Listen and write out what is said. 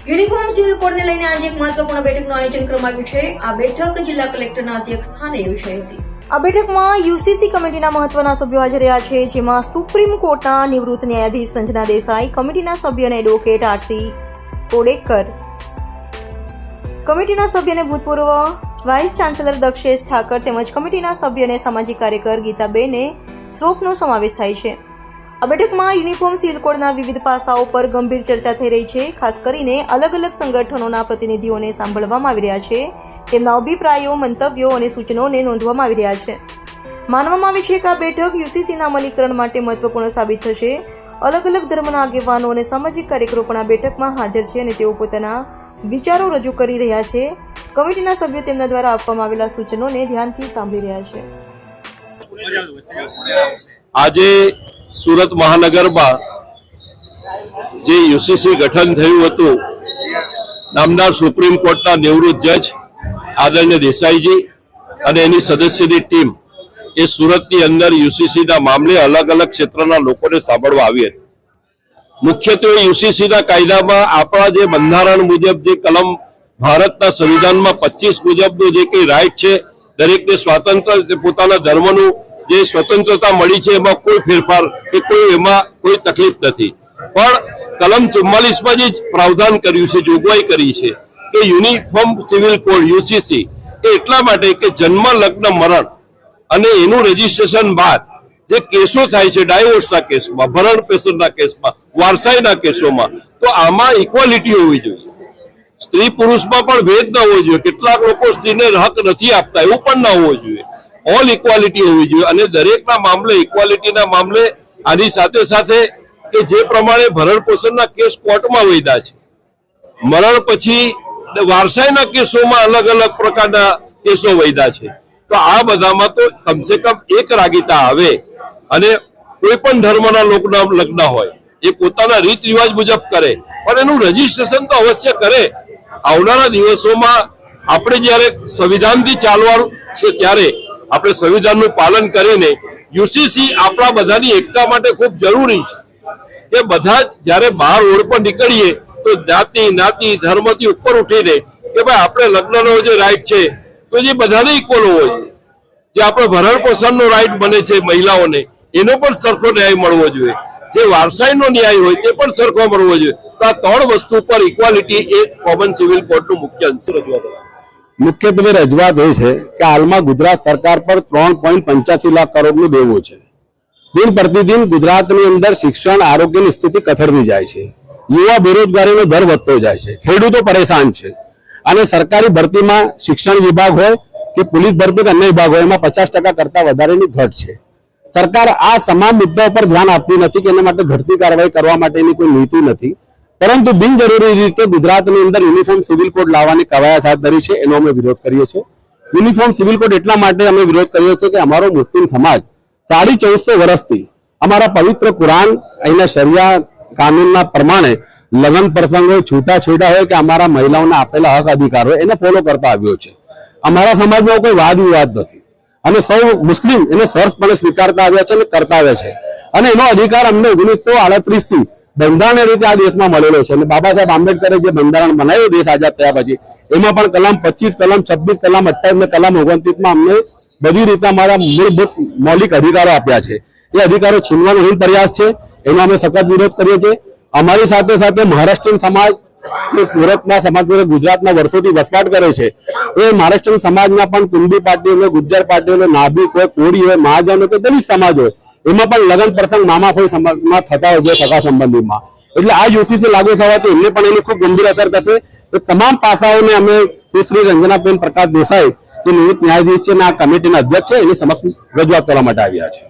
Uniform civil કોડને લઈને આજે એક મહત્વપૂર્ણ બેઠકનું આયોજન કરવામાં આવ્યું છે। આ બેઠક જિલ્લા કલેક્ટરના અધ્યક્ષ સ્થાને યોજાઈ હતી। આ બેઠકમાં યુસીસી કમિટીના મહત્વના સભ્યો હાજર રહ્યા છે, જેમાં સુપ્રીમ કોર્ટના નિવૃત્ત ન્યાયાધીશ રંજના દેસાઈ, કમિટીના સભ્ય અને એડવોકેટ આરસી કોડેકર, કમિટીના સભ્ય અને ભૂતપૂર્વ વાઇસ ચાન્સેલર દક્ષેશ ઠાકર તેમજ કમિટીના સભ્ય અને સામાજિક કાર્યકર ગીતાબેન શ્રોફનો સમાવેશ થાય છે। આ બેઠકમાં યુનિફોર્મ સિવિલ કોડના વિવિધ પાસાઓ પર ગંભીર ચર્ચા થઈ રહી છે। ખાસ કરીને અલગ અલગ સંગઠનોના પ્રતિનિધિઓને સાંભળવામાં આવી રહ્યા છે, તેમના અભિપ્રાયો, મંતવ્યો અને સૂચનોને નોંધવામાં આવી રહ્યા છે। માનવામાં આવે છે કે આ બેઠક યુસીસીના અમલીકરણ માટે મહત્વપૂર્ણ સાબિત થશે। અલગ અલગ ધર્મના આગેવાનો અને સામાજિક કાર્યકરો પણ આ બેઠકમાં હાજર છે અને તેઓ પોતાના વિચારો રજૂ કરી રહ્યા છે। કમિટીના સભ્યો તેમના દ્વારા આપવામાં આવેલા સૂચનોને ધ્યાનથી સાંભળી રહ્યા છે। આજે સુરત મહાનગરમાં જે યુસીસી ગઠન થયું હતું, નામદાર સુપ્રીમ કોર્ટના નિવૃત્ત જજ આદરણીય દેસાઈજી અને એની સદસ્યની ટીમ એ સુરતની અંદર યુસીસીના મામલે અલગ અલગ ક્ષેત્રના લોકોને સાંભળવા આવી હતી। મુખ્યત્વે યુસીસીના કાયદામાં આપણા જે બંધારણ મુજબ જે કલમ ભારતના સંવિધાનમાં 25 મુજબનું જે કંઈ રાઇટ છે, દરેકને સ્વાતંત્ર્ય પોતાના ધર્મનું જે સ્વતંત્રતા મળી છે એમાં કોઈ ફેરફાર કે કોઈ એમાં કોઈ તકલીફ નથી। પણ કલમ 44માં જે પ્રાવધાન કર્યું છે, જોગવાઈ કરી છે કે યુનિફોર્મ સિવિલ કોડ યુસીસી એ એટલા માટે કે જન્મ, લગ્ન, મરણ અને એનું રજીસ્ટ્રેશન બાદ જે કેસો થાય છે, ડાયવોર્સના કેસમાં, ભરણ પોષણના કેસમાં, વારસાઈના કેસોમાં, તો આમાં ઇક્વાલિટી હોવી જોઈએ। સ્ત્રી પુરુષમાં પણ ભેદ ન હોવો જોઈએ। કેટલાક લોકો સ્ત્રીને હક નથી આપતા, એવું પણ ન હોવું જોઈએ। ઓલ ઇક્વાલિટી હોવી જોઈએ અને દરેકના મામલે ઇક્વાલિટીના મામલે આની સાથે સાથે કે જે પ્રમાણે ભરણ પોષણના કેસ કોર્ટમાં વૈધા છે, મરણ પછી વારસાઈના કેસોમાં અલગ અલગ પ્રકારના કેસો વૈધા છે, તો આ બધામાં તો કમસે કમ એક રાગીતા આવે અને કોઈ પણ ધર્મના લોકોના લગ્ન હોય એ પોતાના રીત રિવાજ મુજબ કરે, પણ એનું રજીસ્ટ્રેશન તો અવશ્ય કરે। આવનારા દિવસોમાં આપણે જયારે સંવિધાનથી ચાલવાનું છે ત્યારે આપણે સંવિધાનનું પાલન કરીને યુસીસી આપણા બધાની એકતા માટે ખૂબ જરૂરી છે કે બધા જયારે બહાર રોડ પર નીકળીએ તો જાતિ, નાતિ, ધર્મથી ઉપર ઉઠીને કે ભાઈ આપણે લગ્નનો જે રાઈટ છે તો જે બધાને ઇક્વલ હોવો જોઈએ। જે આપણે ભરણ પોષણનો રાઈટ બને છે મહિલાઓને, એનો પણ સરખો ન્યાય મળવો જોઈએ। જે વારસાઈનો ન્યાય હોય તે પણ સરખો મળવો જોઈએ। તો આ ત્રણ વસ્તુ પર ઇક્વાલિટી એ કોમન સિવિલ કોડનું મુખ્ય અંશ રજૂઆત છે। મુખ્યત્વે રજૂઆત એ છે કે હાલમાં ગુજરાત સરકાર પર 3.85 લાખ કરોડનું દેવું છે। દિન પ્રતિદિન ગુજરાતની અંદર શિક્ષણ, આરોગ્યની સ્થિતિ કથળતી જાય છે। યુવા બેરોજગારીનો દર વધતો જાય છે। ખેડૂતો પરેશાન છે અને સરકારી ભરતીમાં શિક્ષણ વિભાગ હોય કે પોલીસ ભરતી કે અન્ય વિભાગ હોય એમાં 50% કરતા વધારેની ઘટ છે। સરકાર આ તમામ મુદ્દાઓ પર ધ્યાન આપતી નથી કે એના માટે ઘટતી કાર્યવાહી કરવા માટેની કોઈ નીતિ નથી, પરંતુ બિનજરૂરી રીતે ગુજરાતની અંદર યુનિફોર્મ સિવિલ કોડ લાવવાની કવાયત હાથ ધરી છે, એનો અમે વિરોધ કરીએ છીએ। યુનિફોર્મ સિવિલ કોડ એટલા માટે અમે વિરોધ કરીએ છીએ કે અમારો મુસ્લિમ સમાજ 1450 વર્ષથી અમારા પવિત્ર કુરાન, અહીંના શરિયા કાનૂનના પ્રમાણે લગ્ન પ્રસંગ હોય, છૂટાછેડા હોય કે અમારા મહિલાઓને આપેલા હક અધિકાર હોય એને ફોલો કરતા આવ્યો છે। અમારા સમાજમાં કોઈ વાદ વિવાદ નથી અને સૌ મુસ્લિમ એને સરસપણે સ્વીકારતા આવ્યા છે અને કરતા આવ્યા છે અને એનો અધિકાર અમને 1938 થી બંધારણીય રીતે આ દેશમાં મળેલો છે। અને બાબા સાહેબ આંબેડકરે જે બંધારણ બનાવ્યું દેશ આઝાદ થયા પછી એમાં પણ કલમ 25, કલમ 26, કલમ 28 ને કલમ 29માં અમને બધી રીતે અમારા મૂળભૂત મૌલિક અધિકારો આપ્યા છે। એ અધિકારો છીનવાનો હીન પ્રયાસ છે, એનો અમે સખત વિરોધ કરીએ છીએ। અમારી સાથે સાથે મહારાષ્ટ્રીયન સમાજ સુરતના સમાજ ગુજરાતના વર્ષોથી વસવાટ કરે છે, એ મહારાષ્ટ્રીયન સમાજના પણ કુંડી પાર્ટી હોય, ગુજ્જર પાર્ટી હોય, નાભિક હોય, કોળી હોય, મહાજન હોય કે દલિત સમાજ હોય, એમાં પણ લગ્ન પ્રસંગ મામા કોઈ સમાજમાં થતા હોય છે સગા સંબંધીમાં। એટલે આ યુસીસી લાગુ થવાથી એમને પણ એની ખૂબ ગંભીર અસર થશે। તો તમામ પાસાઓને અમે શ્રી રંજનાબેન પ્રકાશ દેસાઈ જે નિવૃત્ત ન્યાયાધીશ છે અને આ કમિટીના અધ્યક્ષ છે એની સમક્ષ રજૂઆત કરવા માટે આવ્યા છે।